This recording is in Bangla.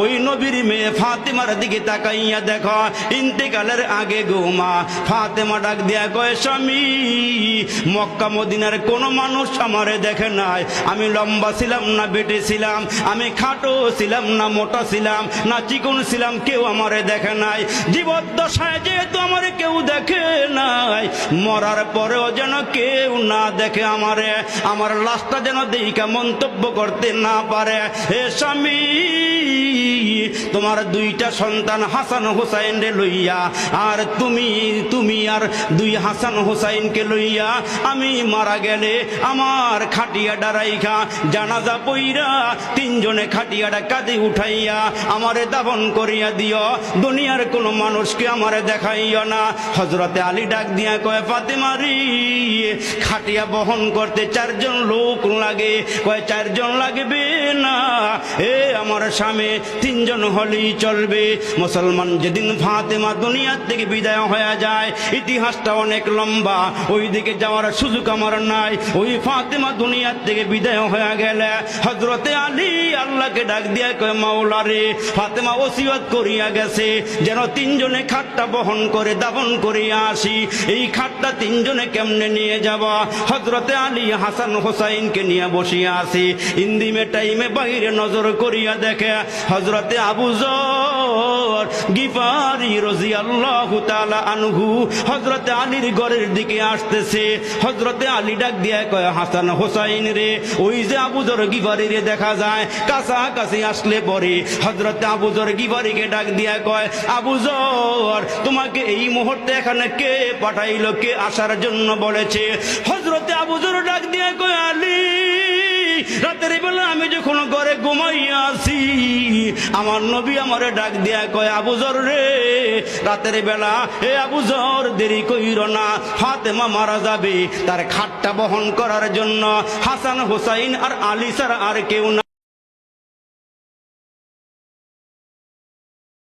ওই নবীর মেয়ে ফাতেমার দিকে তাকাইয়া দেখো, ইন্তেকালের আগে গো মা ফাতেমা ডাক দিয়া কয়, স্বামী মক্কা মদিনার কোন মানুষ আমারে দেখে নাই, আমি লম্বা ছিলাম না বেটে ছিলাম, আমি খাটো ছিলাম না মোটা ছিলাম না চিকন ছিলাম, কেউ আমারে দেখে নাই। জীবদ্দশায় যেহেতু আমারে কেউ দেখে নাই, মরার পরেও যেন কেউ না দেখে আমারে, আমার লাশটা যেন দেইকা মন্তব্য করতে না পারে। হে স্বামী, তোমার দুইটা সন্তান হাসান হোসাইন রে লইয়া আর তুমি আর দুই হাসান হোসাইনকে লইয়া আমি মারা গেলে আমার খাটিয়াটা রাইখা জানাজা পইরা তিনজনে খাটিয়াটা কাঁধে উঠাইয়া আমারে দাফন করিয়া দিও, দুনিয়ার কোন মানুষকে আমারে দেখাইও না। হযরতে আলী ডাক দিয়া কয়, ফাতেমা রে, খাটিয়া বহন করতে 4 জন লোক লাগে। কয় 4 জন লাগবে না, এ আমার স্বামী 3 জন হলেই চলবে। মুসলমান যেদিন ফাতেমা দুনিয়ার থেকে বিদায় হয়ে যায়, ইতিহাসটা অনেক লম্বা, ওই দিকে যাওয়ার সুযোগ আমার নাই। ওই ফাতেমা দুনিয়ার থেকে বিদায় হয়ে গেলে হযরতে আলী আল্লাহকে ডাক দিয়া কয়, মাওলা রে, ফাতেমা ওসিয়ত করিয়া গেছে যেন 3 জনে খাটটা বহন করে দাফন করিয়া আসি। এই খাটটা 3 জনে কেমনে নিয়ে যাব? হযরতে আলী হাসান হোসাইনকে নিয়ে বসিয়া আছে। ইন্দিমে টাইমে বাইরে নজর করিয়া দেখে হযরতে আবু যর গিফারি রাদিয়াল্লাহু তাআলা আনহু হযরতে আলীর ঘরের দিকে আসতেছে। হযরতে আলী ডাক দিয়া কয়, হাসান হোসাইন রে, ওই যে আবু যর গিফারি রে দেখা যায়। কাছাকাছি আসলে পরে হযরতে আবু যর গিফারিকে ডাক দিয়া কয়, আবু যর, তোমাকে এই মুহূর্তে এখানে কে পাঠাইলো, কে আসার জন্য বলেছে? হযরতে আবু যর ডাক দিয়া কয়, আলী, রাতের বেলা আমি যখন ঘরে ঘুমাইয়া আছি, আমার নবী আমারে ডাক দিয়া কয়, আবু যর রে, রাতের বেলা হে আবু যর, দেরি কইরো না, ফাতেমা মারা যাবে, তার খাটটা বহন করার জন্য হাসান হোসাইন আর আলী ছাড়া আর কেউ না।